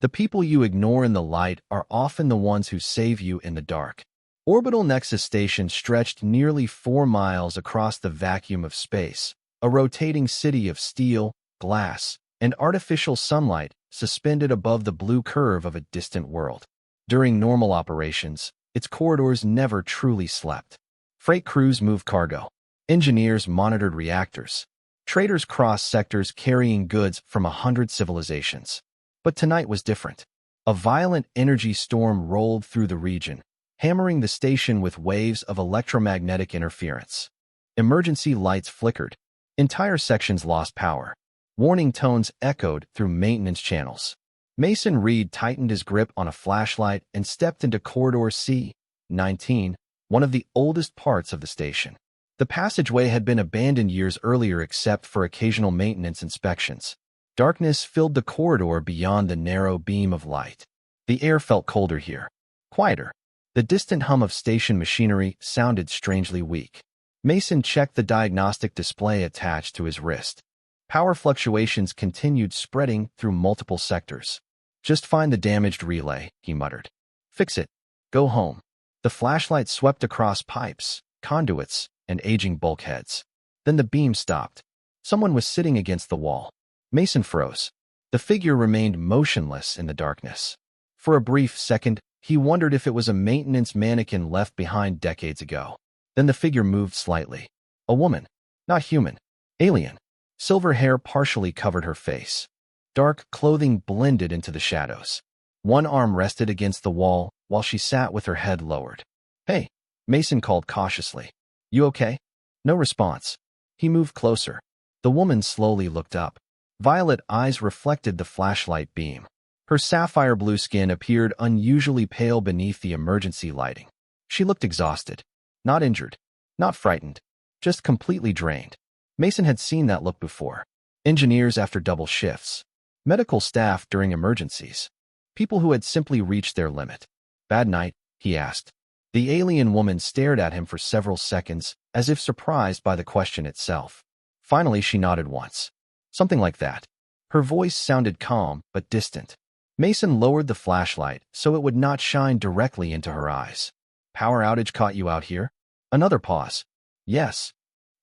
The people you ignore in the light are often the ones who save you in the dark. Orbital Nexus Station stretched nearly 4 miles across the vacuum of space, a rotating city of steel, glass, and artificial sunlight suspended above the blue curve of a distant world. During normal operations, its corridors never truly slept. Freight crews moved cargo. Engineers monitored reactors. Traders crossed sectors carrying goods from 100 civilizations. But tonight was different. A violent energy storm rolled through the region, hammering the station with waves of electromagnetic interference. Emergency lights flickered. Entire sections lost power. Warning tones echoed through maintenance channels. Mason Reed tightened his grip on a flashlight and stepped into Corridor C-19, one of the oldest parts of the station. The passageway had been abandoned years earlier except for occasional maintenance inspections. Darkness filled the corridor beyond the narrow beam of light. The air felt colder here, quieter. The distant hum of station machinery sounded strangely weak. Mason checked the diagnostic display attached to his wrist. Power fluctuations continued spreading through multiple sectors. "Just find the damaged relay," he muttered. "Fix it. Go home." The flashlight swept across pipes, conduits, and aging bulkheads. Then the beam stopped. Someone was sitting against the wall. Mason froze. The figure remained motionless in the darkness. For a brief second, he wondered if it was a maintenance mannequin left behind decades ago. Then the figure moved slightly. A woman. Not human. Alien. Silver hair partially covered her face. Dark clothing blended into the shadows. One arm rested against the wall while she sat with her head lowered. "Hey," Mason called cautiously. "You okay?" No response. He moved closer. The woman slowly looked up. Violet eyes reflected the flashlight beam. Her sapphire blue skin appeared unusually pale beneath the emergency lighting. She looked exhausted. Not injured. Not frightened. Just completely drained. Mason had seen that look before. Engineers after double shifts. Medical staff during emergencies. People who had simply reached their limit. "Bad night?" he asked. The alien woman stared at him for several seconds, as if surprised by the question itself. Finally, she nodded once. Something like that. Her voice sounded calm but distant. Mason lowered the flashlight so it would not shine directly into her eyes. "Power outage caught you out here?" Another pause. "Yes."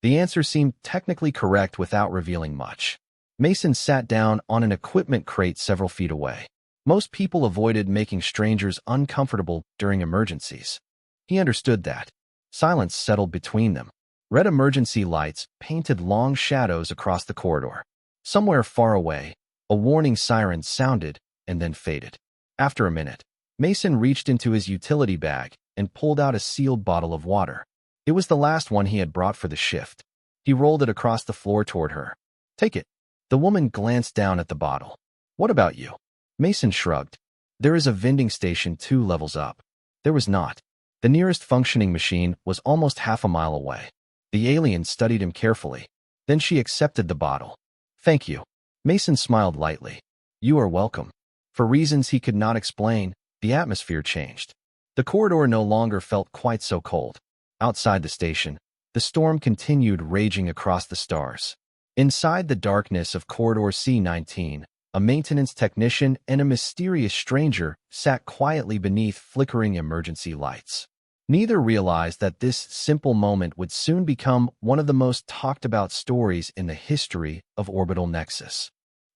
The answer seemed technically correct without revealing much. Mason sat down on an equipment crate several feet away. Most people avoided making strangers uncomfortable during emergencies. He understood that. Silence settled between them. Red emergency lights painted long shadows across the corridor. Somewhere far away, a warning siren sounded and then faded. After a minute, Mason reached into his utility bag and pulled out a sealed bottle of water. It was the last one he had brought for the shift. He rolled it across the floor toward her. "Take it." The woman glanced down at the bottle. "What about you?" Mason shrugged. "There is a vending station 2 levels up." There was not. The nearest functioning machine was almost half a mile away. The alien studied him carefully. Then she accepted the bottle. "Thank you." Mason smiled lightly. "You are welcome." For reasons he could not explain, the atmosphere changed. The corridor no longer felt quite so cold. Outside the station, the storm continued raging across the stars. Inside the darkness of Corridor C-19, a maintenance technician and a mysterious stranger sat quietly beneath flickering emergency lights. Neither realized that this simple moment would soon become one of the most talked about stories in the history of Orbital Nexus.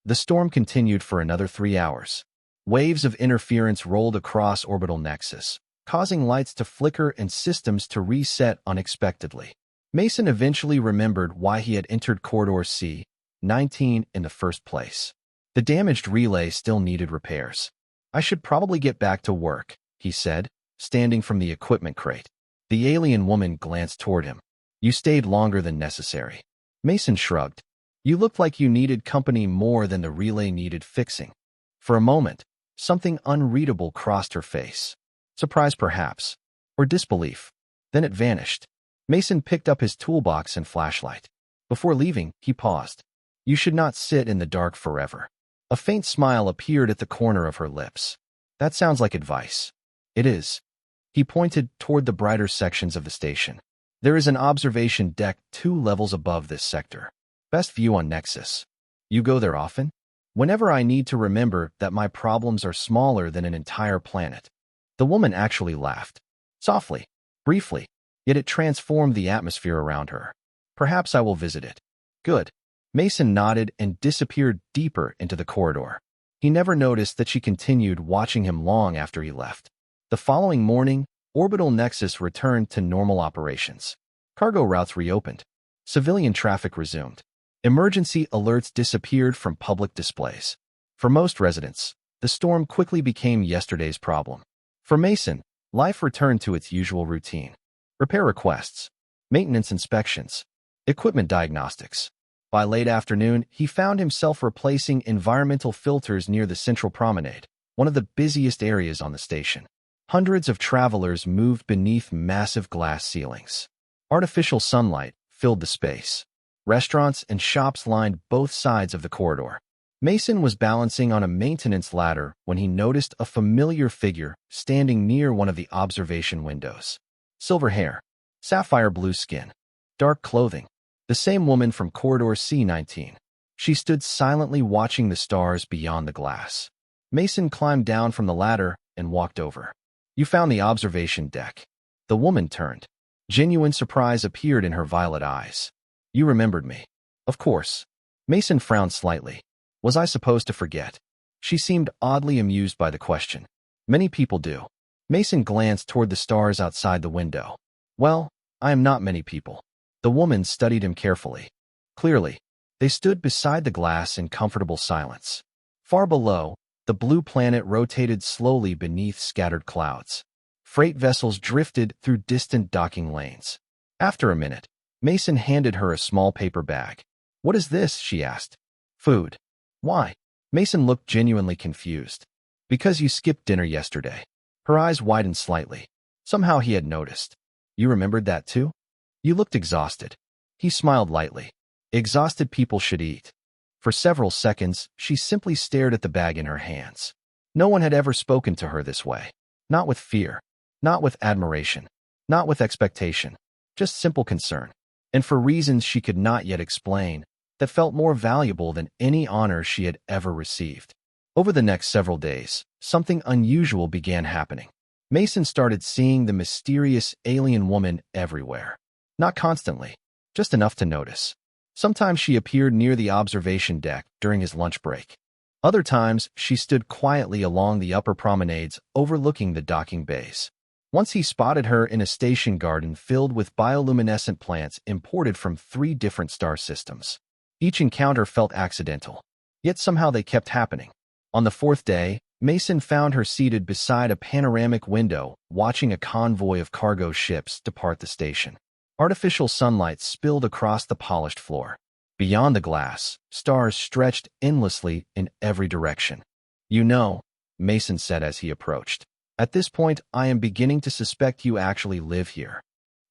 The storm continued for another 3 hours. Waves of interference rolled across Orbital Nexus, causing lights to flicker and systems to reset unexpectedly. Mason eventually remembered why he had entered Corridor C-19 in the first place. The damaged relay still needed repairs. "I should probably get back to work," he said, standing from the equipment crate. The alien woman glanced toward him. "You stayed longer than necessary." Mason shrugged. "You looked like you needed company more than the relay needed fixing." For a moment, something unreadable crossed her face. Surprise perhaps, or disbelief. Then it vanished. Mason picked up his toolbox and flashlight. Before leaving, he paused. "You should not sit in the dark forever." A faint smile appeared at the corner of her lips. "That sounds like advice." "It is." He pointed toward the brighter sections of the station. "There is an observation deck 2 levels above this sector. Best view on Nexus. You go there often?" Whenever I need to remember that my problems are smaller than an entire planet." The woman actually laughed. Softly, briefly, yet it transformed the atmosphere around her. "Perhaps I will visit it." "Good." Mason nodded and disappeared deeper into the corridor. He never noticed that she continued watching him long after he left. The following morning, Orbital Nexus returned to normal operations. Cargo routes reopened. Civilian traffic resumed. Emergency alerts disappeared from public displays. For most residents, the storm quickly became yesterday's problem. For Mason, life returned to its usual routine. Repair requests, maintenance inspections, equipment diagnostics. By late afternoon, he found himself replacing environmental filters near the central promenade, one of the busiest areas on the station. Hundreds of travelers moved beneath massive glass ceilings. Artificial sunlight filled the space. Restaurants and shops lined both sides of the corridor. Mason was balancing on a maintenance ladder when he noticed a familiar figure standing near one of the observation windows. Silver hair, sapphire blue skin, dark clothing. The same woman from Corridor C-19. She stood silently watching the stars beyond the glass. Mason climbed down from the ladder and walked over. "You found the observation deck." The woman turned. Genuine surprise appeared in her violet eyes. "You remembered me." "Of course." Mason frowned slightly. "Was I supposed to forget?" She seemed oddly amused by the question. "Many people do." Mason glanced toward the stars outside the window. "Well, I am not many people." The woman studied him carefully. Clearly, they stood beside the glass in comfortable silence. Far below, the blue planet rotated slowly beneath scattered clouds. Freight vessels drifted through distant docking lanes. After a minute, Mason handed her a small paper bag. "What is this?" she asked. "Food." "Why?" Mason looked genuinely confused. "Because you skipped dinner yesterday." Her eyes widened slightly. Somehow he had noticed. "You remembered that too?" "You looked exhausted." He smiled lightly. Exhausted people should eat. For several seconds, she simply stared at the bag in her hands. No one had ever spoken to her this way. Not with fear. Not with admiration. Not with expectation. Just simple concern. And for reasons she could not yet explain, that felt more valuable than any honor she had ever received. Over the next several days, something unusual began happening. Mason started seeing the mysterious alien woman everywhere. Not constantly, just enough to notice. Sometimes she appeared near the observation deck during his lunch break. Other times, she stood quietly along the upper promenades overlooking the docking bays. Once he spotted her in a station garden filled with bioluminescent plants imported from 3 different star systems. Each encounter felt accidental, yet somehow they kept happening. On the 4th day, Mason found her seated beside a panoramic window, watching a convoy of cargo ships depart the station. Artificial sunlight spilled across the polished floor. Beyond the glass, stars stretched endlessly in every direction. "You know," Mason said as he approached, "at this point I am beginning to suspect you actually live here."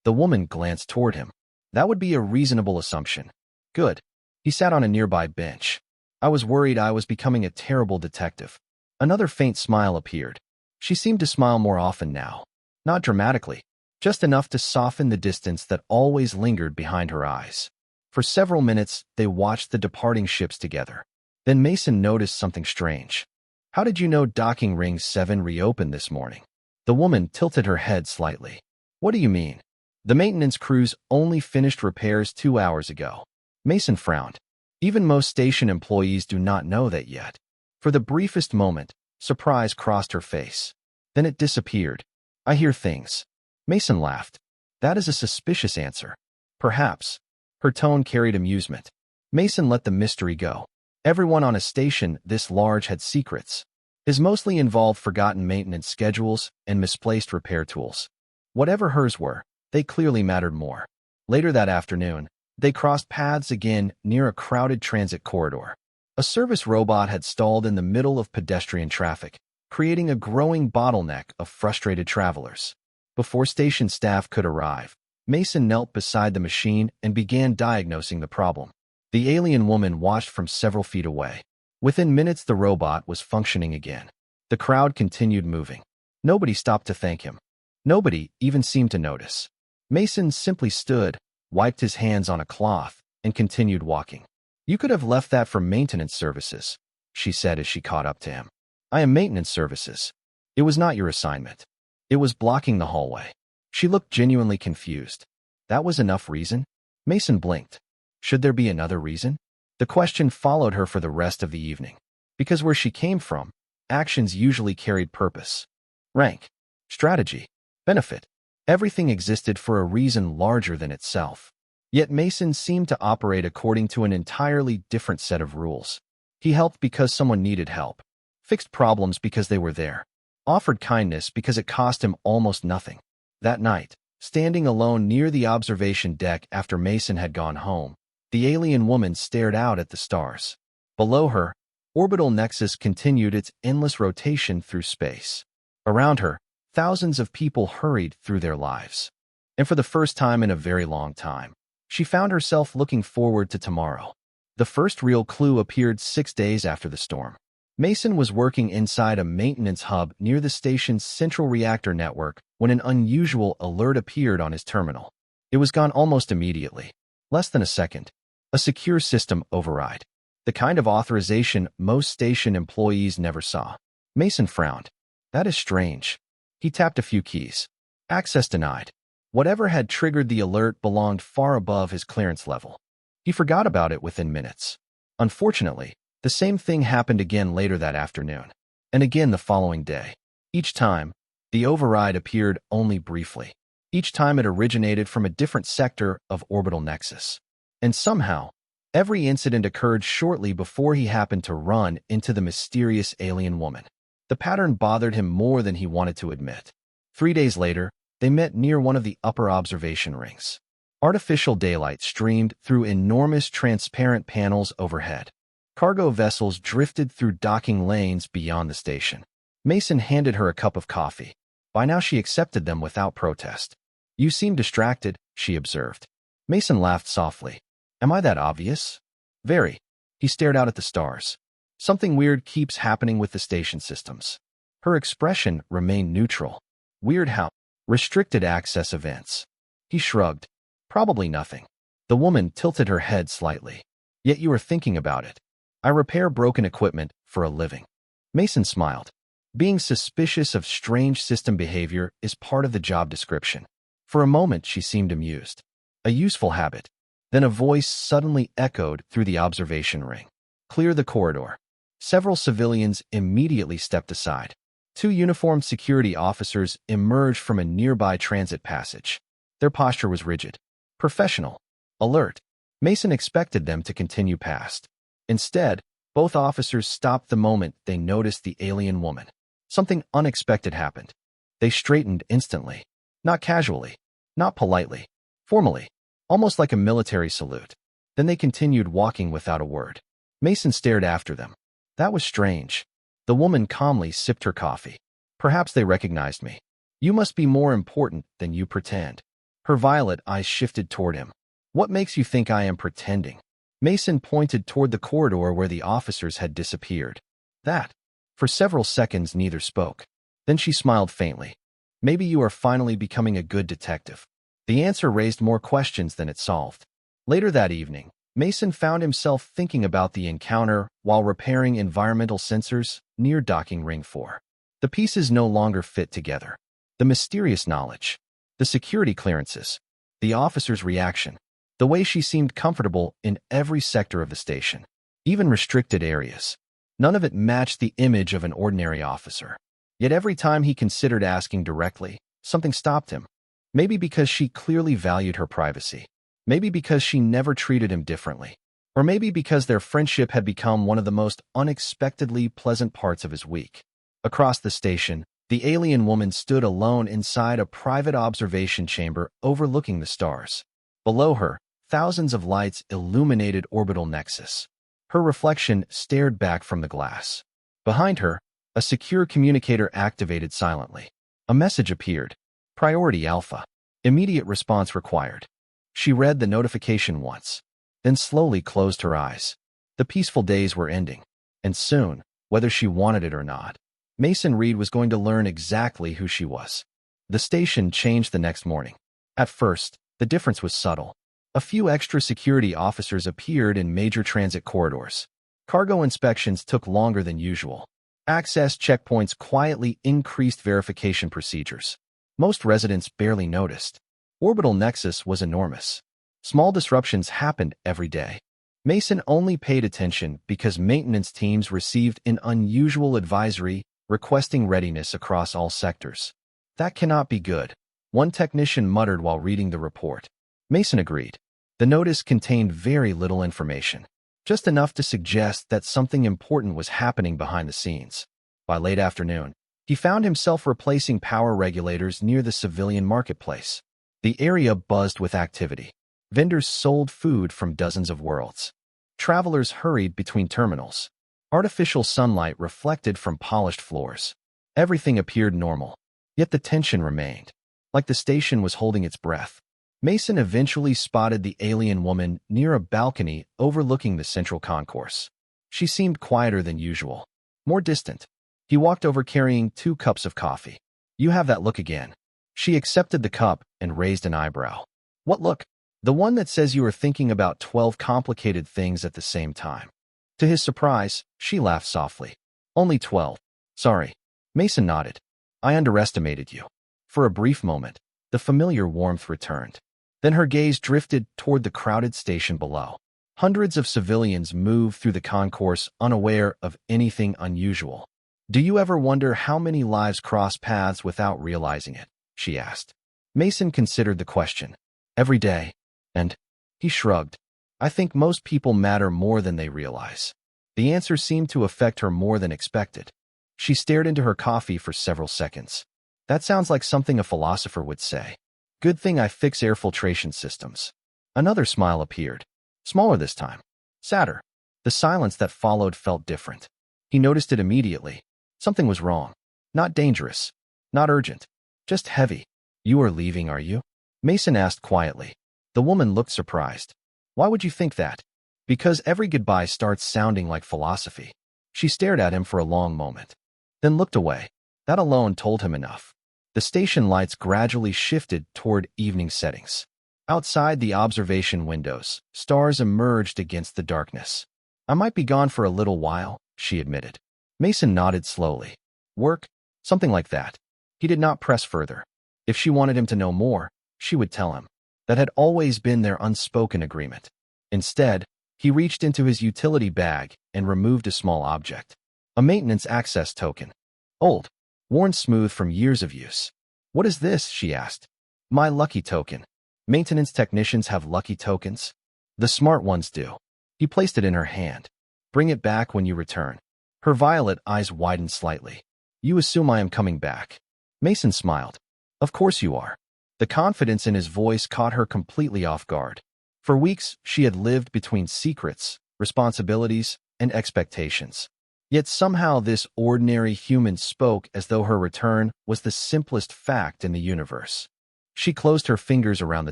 The woman glanced toward him. "That would be a reasonable assumption." "Good." He sat on a nearby bench. "I was worried I was becoming a terrible detective." Another faint smile appeared. She seemed to smile more often now. Not dramatically, just enough to soften the distance that always lingered behind her eyes. For several minutes, they watched the departing ships together. Then Mason noticed something strange. "How did you know docking ring 7 reopened this morning?" The woman tilted her head slightly. "What do you mean?" "The maintenance crews only finished repairs 2 hours ago." Mason frowned. Even most station employees do not know that yet. For the briefest moment, surprise crossed her face. Then it disappeared. "I hear things." Mason laughed. "That is a suspicious answer." "Perhaps." Her tone carried amusement. Mason let the mystery go. Everyone on a station this large had secrets. His mostly involved forgotten maintenance schedules and misplaced repair tools. Whatever hers were, they clearly mattered more. Later that afternoon, they crossed paths again near a crowded transit corridor. A service robot had stalled in the middle of pedestrian traffic, creating a growing bottleneck of frustrated travelers. Before station staff could arrive, Mason knelt beside the machine and began diagnosing the problem. The alien woman watched from several feet away. Within minutes, the robot was functioning again. The crowd continued moving. Nobody stopped to thank him. Nobody even seemed to notice. Mason simply stood, wiped his hands on a cloth, and continued walking. "You could have left that for maintenance services." she said as she caught up to him. I am maintenance services. It was not your assignment. It was blocking the hallway. She looked genuinely confused. That was enough reason? Mason blinked. Should there be another reason? The question followed her for the rest of the evening. Because where she came from, actions usually carried purpose. Rank, strategy, benefit. Everything existed for a reason larger than itself. Yet Mason seemed to operate according to an entirely different set of rules. He helped because someone needed help, fixed problems because they were there, offered kindness because it cost him almost nothing. That night, standing alone near the observation deck after Mason had gone home, the alien woman stared out at the stars. Below her, Orbital Nexus continued its endless rotation through space. Around her, thousands of people hurried through their lives. And for the first time in a very long time, she found herself looking forward to tomorrow. The first real clue appeared 6 days after the storm. Mason was working inside a maintenance hub near the station's central reactor network when an unusual alert appeared on his terminal. It was gone almost immediately. Less than a second. A secure system override. The kind of authorization most station employees never saw. Mason frowned. That is strange. He tapped a few keys. Access denied. Whatever had triggered the alert belonged far above his clearance level. He forgot about it within minutes. Unfortunately, the same thing happened again later that afternoon, and again the following day. Each time, the override appeared only briefly. Each time it originated from a different sector of Orbital Nexus. And somehow, every incident occurred shortly before he happened to run into the mysterious alien woman. The pattern bothered him more than he wanted to admit. 3 days later, they met near one of the upper observation rings. Artificial daylight streamed through enormous transparent panels overhead. Cargo vessels drifted through docking lanes beyond the station. Mason handed her a cup of coffee. By now she accepted them without protest. You seem distracted, she observed. Mason laughed softly. Am I that obvious? Very. He stared out at the stars. Something weird keeps happening with the station systems. Her expression remained neutral. Weird how? Restricted access events. He shrugged. Probably nothing. The woman tilted her head slightly. Yet you are thinking about it. I repair broken equipment for a living. Mason smiled. Being suspicious of strange system behavior is part of the job description. For a moment, she seemed amused. A useful habit. Then a voice suddenly echoed through the observation ring. Clear the corridor. Several civilians immediately stepped aside. 2 uniformed security officers emerged from a nearby transit passage. Their posture was rigid, professional, alert. Mason expected them to continue past. Instead, both officers stopped the moment they noticed the alien woman. Something unexpected happened. They straightened instantly. Not casually, not politely, formally, almost like a military salute. Then they continued walking without a word. Mason stared after them. That was strange. The woman calmly sipped her coffee. Perhaps they recognized me. You must be more important than you pretend. Her violet eyes shifted toward him. What makes you think I am pretending? Mason pointed toward the corridor where the officers had disappeared. That. For several seconds, neither spoke. Then she smiled faintly. Maybe you are finally becoming a good detective. The answer raised more questions than it solved. Later that evening, Mason found himself thinking about the encounter while repairing environmental sensors near docking ring 4. The pieces no longer fit together. The mysterious knowledge, the security clearances, the officer's reaction, the way she seemed comfortable in every sector of the station, even restricted areas. None of it matched the image of an ordinary officer. Yet every time he considered asking directly, something stopped him. Maybe because she clearly valued her privacy. Maybe because she never treated him differently. Or maybe because their friendship had become one of the most unexpectedly pleasant parts of his week. Across the station, the alien woman stood alone inside a private observation chamber overlooking the stars. Below her, thousands of lights illuminated Orbital Nexus. Her reflection stared back from the glass. Behind her, a secure communicator activated silently. A message appeared. Priority Alpha. Immediate response required. She read the notification once, then slowly closed her eyes. The peaceful days were ending, and soon, whether she wanted it or not, Mason Reed was going to learn exactly who she was. The station changed the next morning. At first, the difference was subtle. A few extra security officers appeared in major transit corridors. Cargo inspections took longer than usual. Access checkpoints quietly increased verification procedures. Most residents barely noticed. Orbital Nexus was enormous. Small disruptions happened every day. Mason only paid attention because maintenance teams received an unusual advisory requesting readiness across all sectors. That cannot be good, one technician muttered while reading the report. Mason agreed. The notice contained very little information, just enough to suggest that something important was happening behind the scenes. By late afternoon, he found himself replacing power regulators near the civilian marketplace. The area buzzed with activity. Vendors sold food from dozens of worlds. Travelers hurried between terminals. Artificial sunlight reflected from polished floors. Everything appeared normal, yet the tension remained, like the station was holding its breath. Mason eventually spotted the alien woman near a balcony overlooking the central concourse. She seemed quieter than usual, more distant. He walked over carrying 2 cups of coffee. "You have that look again." She accepted the cup and raised an eyebrow. "What look?" "The one that says you are thinking about 12 complicated things at the same time." To his surprise, she laughed softly. "Only 12. Sorry." Mason nodded. "I underestimated you." For a brief moment, the familiar warmth returned. Then her gaze drifted toward the crowded station below. Hundreds of civilians moved through the concourse unaware of anything unusual. "Do you ever wonder how many lives cross paths without realizing it?" she asked. Mason considered the question. "Every day." And he shrugged. "I think most people matter more than they realize." The answer seemed to affect her more than expected. She stared into her coffee for several seconds. "That sounds like something a philosopher would say. Good thing I fix air filtration systems." Another smile appeared, smaller this time, sadder. The silence that followed felt different. He noticed it immediately. Something was wrong. Not dangerous, not urgent, just heavy. "You are leaving, are you?" Mason asked quietly. The woman looked surprised. "Why would you think that?" "Because every goodbye starts sounding like philosophy." She stared at him for a long moment, then looked away. That alone told him enough. The station lights gradually shifted toward evening settings. Outside the observation windows, stars emerged against the darkness. "I might be gone for a little while," she admitted. Mason nodded slowly. "Work?" "Something like that." He did not press further. If she wanted him to know more, she would tell him. That had always been their unspoken agreement. Instead, he reached into his utility bag and removed a small object. A maintenance access token. Old, worn smooth from years of use. "What is this?" she asked. "My lucky token." "Maintenance technicians have lucky tokens?" "The smart ones do." He placed it in her hand. "Bring it back when you return." Her violet eyes widened slightly. "You assume I am coming back." Mason smiled. "Of course you are." The confidence in his voice caught her completely off guard. For weeks, she had lived between secrets, responsibilities, and expectations. Yet somehow this ordinary human spoke as though her return was the simplest fact in the universe. She closed her fingers around the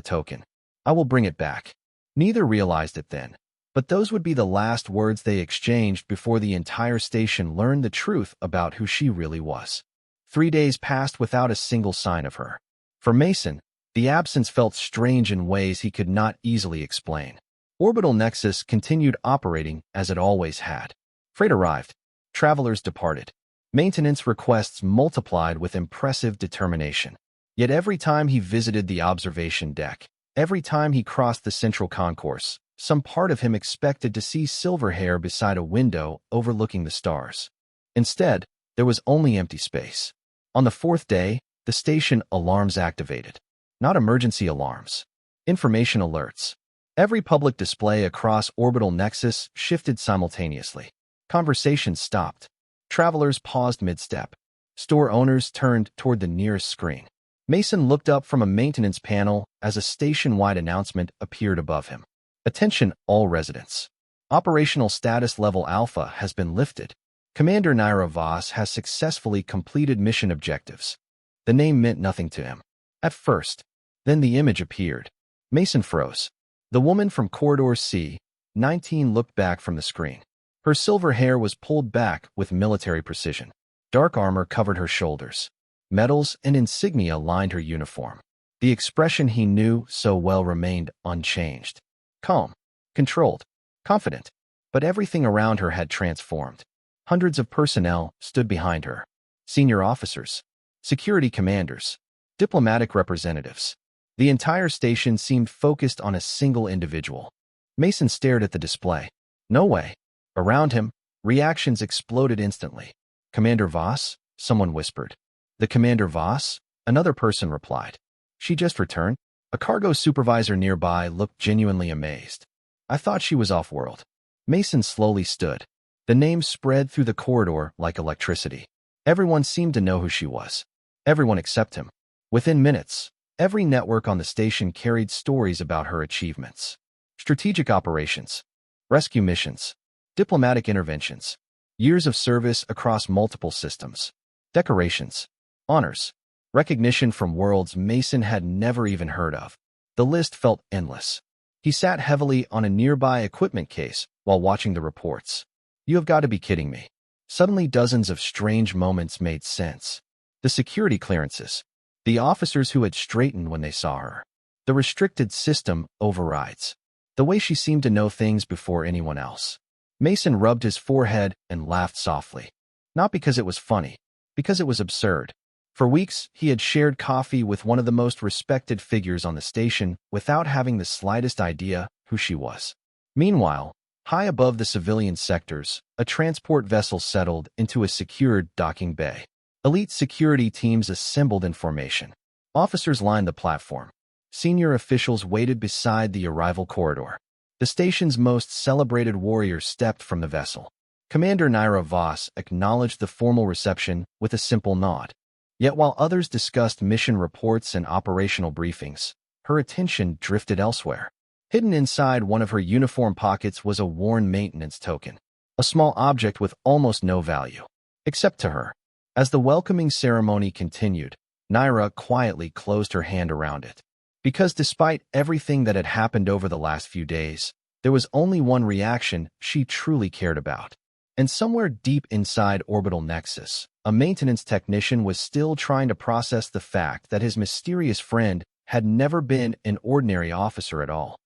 token. "I will bring it back." Neither realized it then, but those would be the last words they exchanged before the entire station learned the truth about who she really was. 3 days passed without a single sign of her. For Mason, the absence felt strange in ways he could not easily explain. Orbital Nexus continued operating as it always had. Freight arrived. Travelers departed. Maintenance requests multiplied with impressive determination. Yet every time he visited the observation deck, every time he crossed the central concourse, some part of him expected to see silver hair beside a window overlooking the stars. Instead, there was only empty space. On the 4th day, the station alarms activated. Not emergency alarms. Information alerts. Every public display across Orbital Nexus shifted simultaneously. Conversations stopped. Travelers paused mid-step. Store owners turned toward the nearest screen. Mason looked up from a maintenance panel as a station-wide announcement appeared above him. "Attention, all residents. Operational status level Alpha has been lifted. Commander Naira Voss has successfully completed mission objectives." The name meant nothing to him. At first, then the image appeared. Mason froze. The woman from Corridor C-19 looked back from the screen. Her silver hair was pulled back with military precision. Dark armor covered her shoulders. Medals and insignia lined her uniform. The expression he knew so well remained unchanged. Calm, controlled, confident. But everything around her had transformed. Hundreds of personnel stood behind her. Senior officers, security commanders, diplomatic representatives. The entire station seemed focused on a single individual. Mason stared at the display. No way. Around him, reactions exploded instantly. Commander Voss? Someone whispered. The Commander Voss? Another person replied. She just returned. A cargo supervisor nearby looked genuinely amazed. I thought she was off-world. Mason slowly stood. The name spread through the corridor like electricity. Everyone seemed to know who she was. Everyone except him. Within minutes, every network on the station carried stories about her achievements. Strategic operations, rescue missions, diplomatic interventions, years of service across multiple systems, decorations, honors, recognition from worlds Mason had never even heard of. The list felt endless. He sat heavily on a nearby equipment case while watching the reports. You have got to be kidding me. Suddenly dozens of strange moments made sense. The security clearances, the officers who had straightened when they saw her, the restricted system overrides, the way she seemed to know things before anyone else. Mason rubbed his forehead and laughed softly. Not because it was funny, because it was absurd. For weeks, he had shared coffee with one of the most respected figures on the station without having the slightest idea who she was. Meanwhile, high above the civilian sectors, a transport vessel settled into a secured docking bay. Elite security teams assembled in formation. Officers lined the platform. Senior officials waited beside the arrival corridor. The station's most celebrated warriors stepped from the vessel. Commander Naira Voss acknowledged the formal reception with a simple nod. Yet while others discussed mission reports and operational briefings, her attention drifted elsewhere. Hidden inside one of her uniform pockets was a worn maintenance token, a small object with almost no value, except to her. As the welcoming ceremony continued, Naira quietly closed her hand around it. Because despite everything that had happened over the last few days, there was only one reaction she truly cared about. And somewhere deep inside Orbital Nexus, a maintenance technician was still trying to process the fact that his mysterious friend had never been an ordinary officer at all.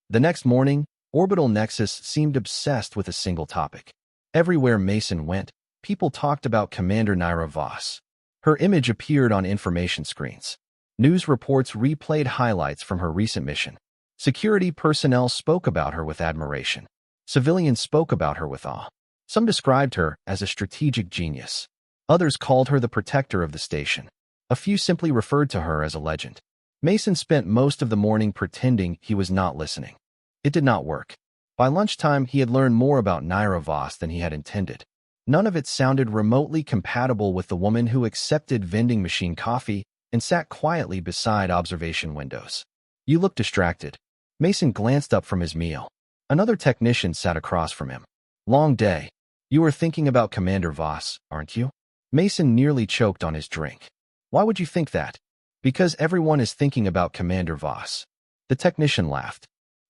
The next morning, Orbital Nexus seemed obsessed with a single topic. Everywhere Mason went, people talked about Commander Naira Voss. Her image appeared on information screens. News reports replayed highlights from her recent mission. Security personnel spoke about her with admiration. Civilians spoke about her with awe. Some described her as a strategic genius. Others called her the protector of the station. A few simply referred to her as a legend. Mason spent most of the morning pretending he was not listening. It did not work. By lunchtime, he had learned more about Naira Voss than he had intended. None of it sounded remotely compatible with the woman who accepted vending machine coffee and sat quietly beside observation windows. You look distracted. Mason glanced up from his meal. Another technician sat across from him. Long day. You are thinking about Commander Voss, aren't you? Mason nearly choked on his drink. Why would you think that? Because everyone is thinking about Commander Voss. The technician laughed.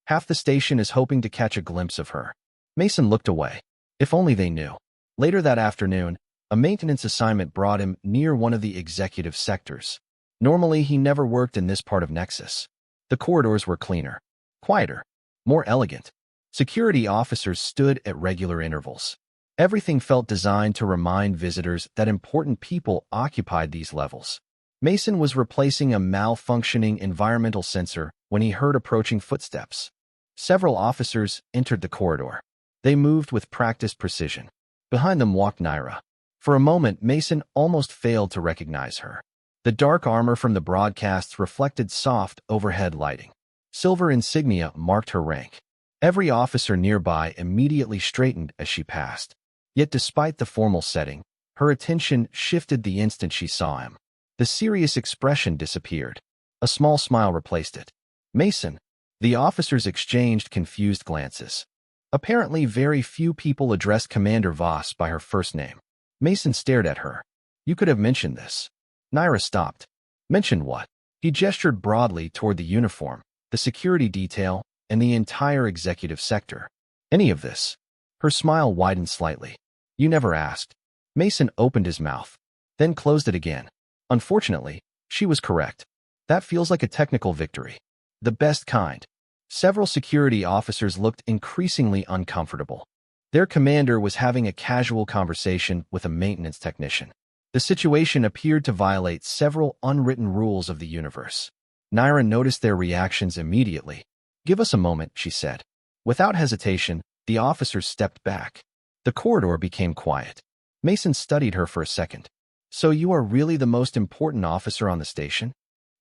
Half the station is hoping to catch a glimpse of her. Mason looked away. If only they knew. Later that afternoon, a maintenance assignment brought him near one of the executive sectors. Normally, he never worked in this part of Nexus. The corridors were cleaner, quieter, more elegant. Security officers stood at regular intervals. Everything felt designed to remind visitors that important people occupied these levels. Mason was replacing a malfunctioning environmental sensor when he heard approaching footsteps. Several officers entered the corridor. They moved with practiced precision. Behind them walked Naira. For a moment, Mason almost failed to recognize her. The dark armor from the broadcasts reflected soft overhead lighting. Silver insignia marked her rank. Every officer nearby immediately straightened as she passed. Yet despite the formal setting, her attention shifted the instant she saw him. The serious expression disappeared. A small smile replaced it. Mason. The officers exchanged confused glances. Apparently, very few people addressed Commander Voss by her first name. Mason stared at her. You could have mentioned this. Naira stopped. Mentioned what? He gestured broadly toward the uniform, the security detail, and the entire executive sector. Any of this? Her smile widened slightly. You never asked. Mason opened his mouth, then closed it again. Unfortunately, she was correct. That feels like a technical victory. The best kind. Several security officers looked increasingly uncomfortable. Their commander was having a casual conversation with a maintenance technician. The situation appeared to violate several unwritten rules of the universe. Naira noticed their reactions immediately. "Give us a moment," she said. Without hesitation, the officers stepped back. The corridor became quiet. Mason studied her for a second. "So you are really the most important officer on the station?"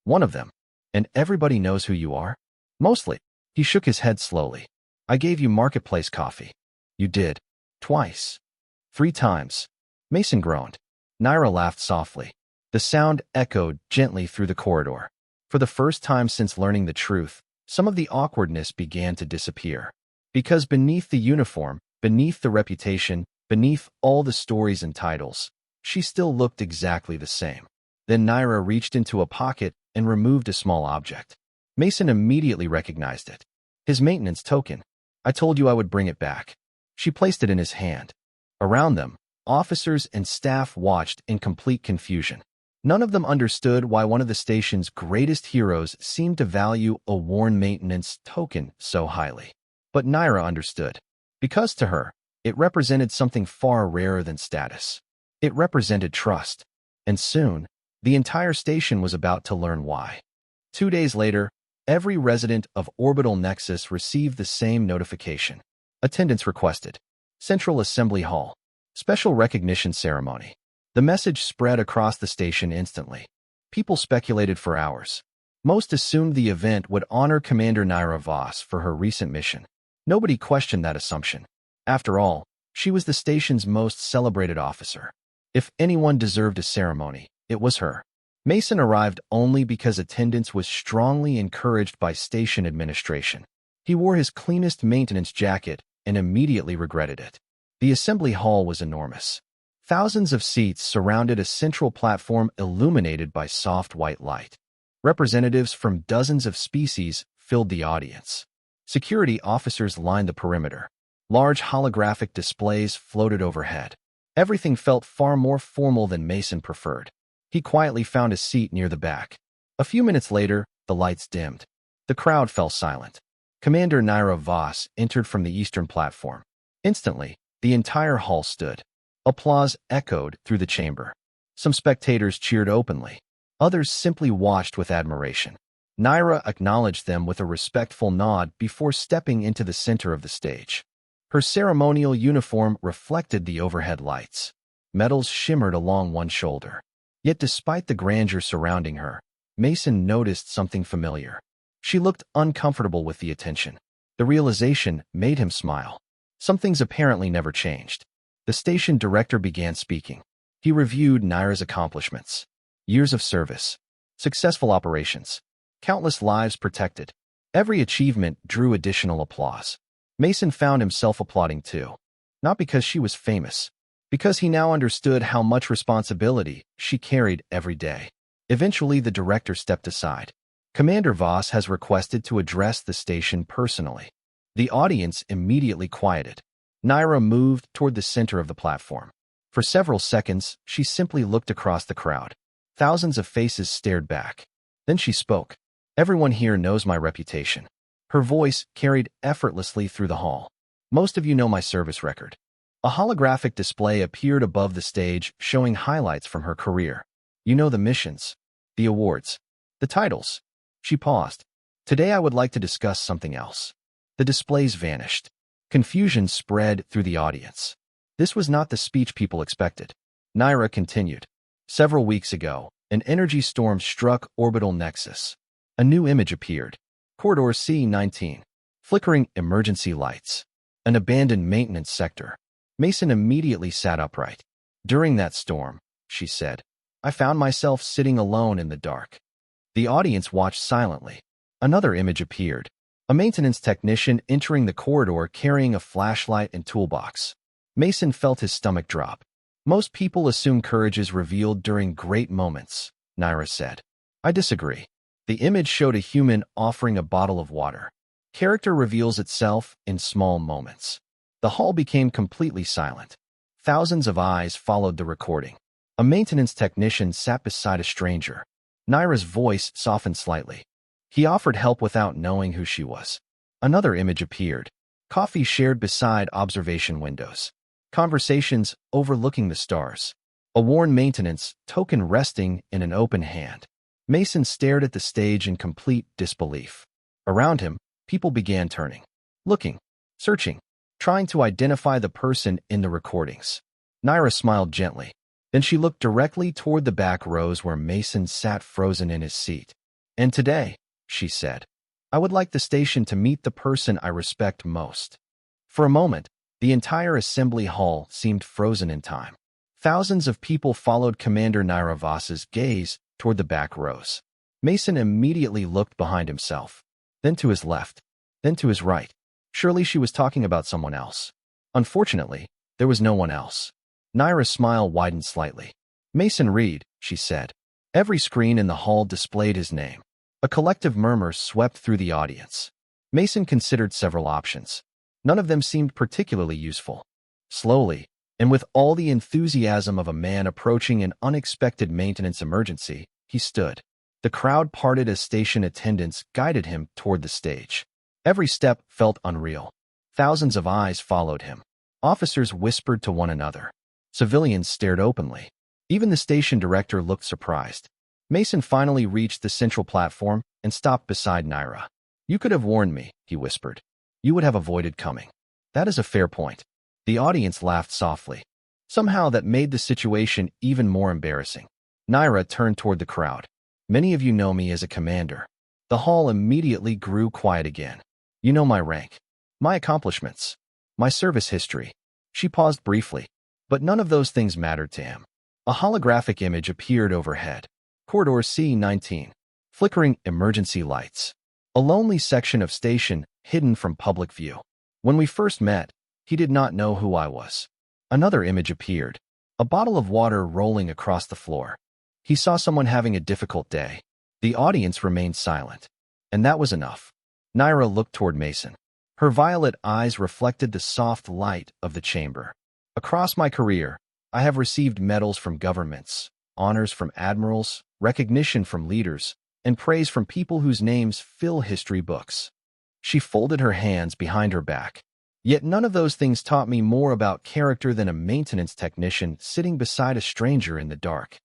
"One of them. And everybody knows who you are?" "Mostly." He shook his head slowly. "I gave you marketplace coffee." "You did. Twice. 3 times." Mason groaned. Naira laughed softly. The sound echoed gently through the corridor. For the first time since learning the truth, some of the awkwardness began to disappear. Because beneath the uniform, beneath the reputation, beneath all the stories and titles, she still looked exactly the same. Then Naira reached into a pocket and removed a small object. Mason immediately recognized it. His maintenance token. "I told you I would bring it back." She placed it in his hand. Around them, officers and staff watched in complete confusion. None of them understood why one of the station's greatest heroes seemed to value a worn maintenance token so highly. But Naira understood. Because to her, it represented something far rarer than status. It represented trust. And soon, the entire station was about to learn why. 2 days later, every resident of Orbital Nexus received the same notification. Attendance requested. Central Assembly Hall. Special recognition ceremony. The message spread across the station instantly. People speculated for hours. Most assumed the event would honor Commander Naira Voss for her recent mission. Nobody questioned that assumption. After all, she was the station's most celebrated officer. If anyone deserved a ceremony, it was her. Mason arrived only because attendance was strongly encouraged by station administration. He wore his cleanest maintenance jacket and immediately regretted it. The assembly hall was enormous. Thousands of seats surrounded a central platform illuminated by soft white light. Representatives from dozens of species filled the audience. Security officers lined the perimeter. Large holographic displays floated overhead. Everything felt far more formal than Mason preferred. He quietly found a seat near the back. A few minutes later, the lights dimmed. The crowd fell silent. Commander Naira Voss entered from the eastern platform. Instantly, the entire hall stood. Applause echoed through the chamber. Some spectators cheered openly. Others simply watched with admiration. Naira acknowledged them with a respectful nod before stepping into the center of the stage. Her ceremonial uniform reflected the overhead lights. Medals shimmered along one shoulder. Yet despite the grandeur surrounding her, Mason noticed something familiar. She looked uncomfortable with the attention. The realization made him smile. Some things apparently never changed. The station director began speaking. He reviewed Naira's accomplishments. Years of service. Successful operations. Countless lives protected. Every achievement drew additional applause. Mason found himself applauding too. Not because she was famous, because he now understood how much responsibility she carried every day. Eventually, the director stepped aside. "Commander Voss has requested to address the station personally." The audience immediately quieted. Naira moved toward the center of the platform. For several seconds, she simply looked across the crowd. Thousands of faces stared back. Then she spoke. "Everyone here knows my reputation." Her voice carried effortlessly through the hall. "Most of you know my service record." A holographic display appeared above the stage, showing highlights from her career. "You know the missions, the awards, the titles." She paused. "Today I would like to discuss something else." The displays vanished. Confusion spread through the audience. This was not the speech people expected. Naira continued. "Several weeks ago, an energy storm struck Orbital Nexus. A new image appeared. Corridor C-19. Flickering emergency lights. An abandoned maintenance sector." Mason immediately sat upright. "During that storm," she said, "I found myself sitting alone in the dark." The audience watched silently. Another image appeared. A maintenance technician entering the corridor carrying a flashlight and toolbox. Mason felt his stomach drop. "Most people assume courage is revealed during great moments," Naira said. "I disagree." The image showed a human offering a bottle of water. Character reveals itself in small moments. The hall became completely silent. Thousands of eyes followed the recording. A maintenance technician sat beside a stranger. Naira's voice softened slightly. He offered help without knowing who she was. Another image appeared. Coffee shared beside observation windows. Conversations overlooking the stars. A worn maintenance token resting in an open hand. Mason stared at the stage in complete disbelief. Around him, people began turning, looking, searching, trying to identify the person in the recordings. Naira smiled gently. Then she looked directly toward the back rows where Mason sat frozen in his seat. "And today," she said, "I would like the station to meet the person I respect most." For a moment, the entire assembly hall seemed frozen in time. Thousands of people followed Commander Naira Voss's gaze toward the back rows. Mason immediately looked behind himself, then to his left, then to his right. Surely she was talking about someone else. Unfortunately, there was no one else. Naira's smile widened slightly. "Mason Reed," she said. Every screen in the hall displayed his name. A collective murmur swept through the audience. Mason considered several options. None of them seemed particularly useful. Slowly, and with all the enthusiasm of a man approaching an unexpected maintenance emergency, he stood. The crowd parted as station attendants guided him toward the stage. Every step felt unreal. Thousands of eyes followed him. Officers whispered to one another. Civilians stared openly. Even the station director looked surprised. Mason finally reached the central platform and stopped beside Naira. "You could have warned me," he whispered. "You would have avoided coming." "That is a fair point." The audience laughed softly. Somehow that made the situation even more embarrassing. Naira turned toward the crowd. "Many of you know me as a commander." The hall immediately grew quiet again. "You know my rank, my accomplishments, my service history." She paused briefly, but none of those things mattered to him. A holographic image appeared overhead. Corridor C-19. Flickering emergency lights. A lonely section of station hidden from public view. "When we first met, he did not know who I was." Another image appeared. A bottle of water rolling across the floor. He saw someone having a difficult day. The audience remained silent. And that was enough. Naira looked toward Mason. Her violet eyes reflected the soft light of the chamber. "Across my career, I have received medals from governments, honors from admirals, recognition from leaders, and praise from people whose names fill history books." She folded her hands behind her back. "Yet none of those things taught me more about character than a maintenance technician sitting beside a stranger in the dark."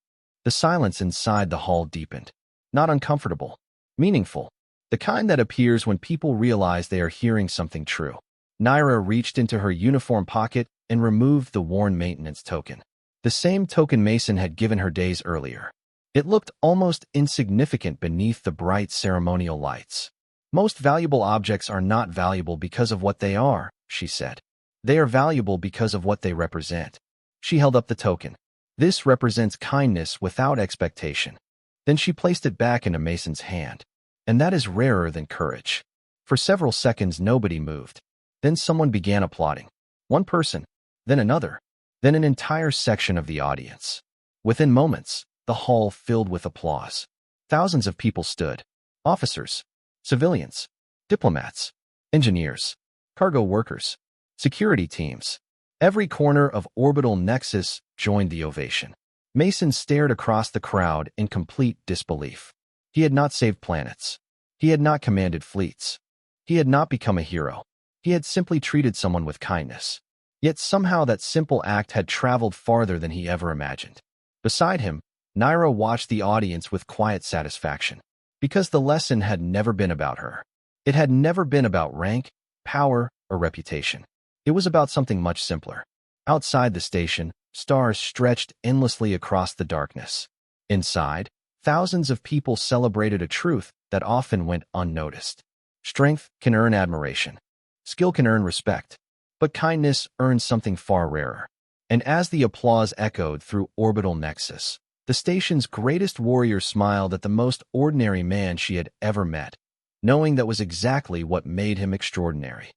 The silence inside the hall deepened. Not uncomfortable, meaningful, the kind that appears when people realize they are hearing something true. Naira reached into her uniform pocket and removed the worn maintenance token. The same token Mason had given her days earlier. It looked almost insignificant beneath the bright ceremonial lights. "Most valuable objects are not valuable because of what they are," she said. "They are valuable because of what they represent." She held up the token. "This represents kindness without expectation." Then she placed it back into Mason's hand. "And that is rarer than courage." For several seconds nobody moved. Then someone began applauding. One person, then another, then an entire section of the audience. Within moments, the hall filled with applause. Thousands of people stood. Officers, civilians, diplomats, engineers, cargo workers, security teams. Every corner of Orbital Nexus joined the ovation. Mason stared across the crowd in complete disbelief. He had not saved planets. He had not commanded fleets. He had not become a hero. He had simply treated someone with kindness. Yet somehow that simple act had traveled farther than he ever imagined. Beside him, Naira watched the audience with quiet satisfaction. Because the lesson had never been about her. It had never been about rank, power, or reputation. It was about something much simpler. Outside the station, stars stretched endlessly across the darkness. Inside, thousands of people celebrated a truth that often went unnoticed. Strength can earn admiration. Skill can earn respect. But kindness earns something far rarer. And as the applause echoed through Orbital Nexus, the station's greatest warrior smiled at the most ordinary man she had ever met, knowing that was exactly what made him extraordinary.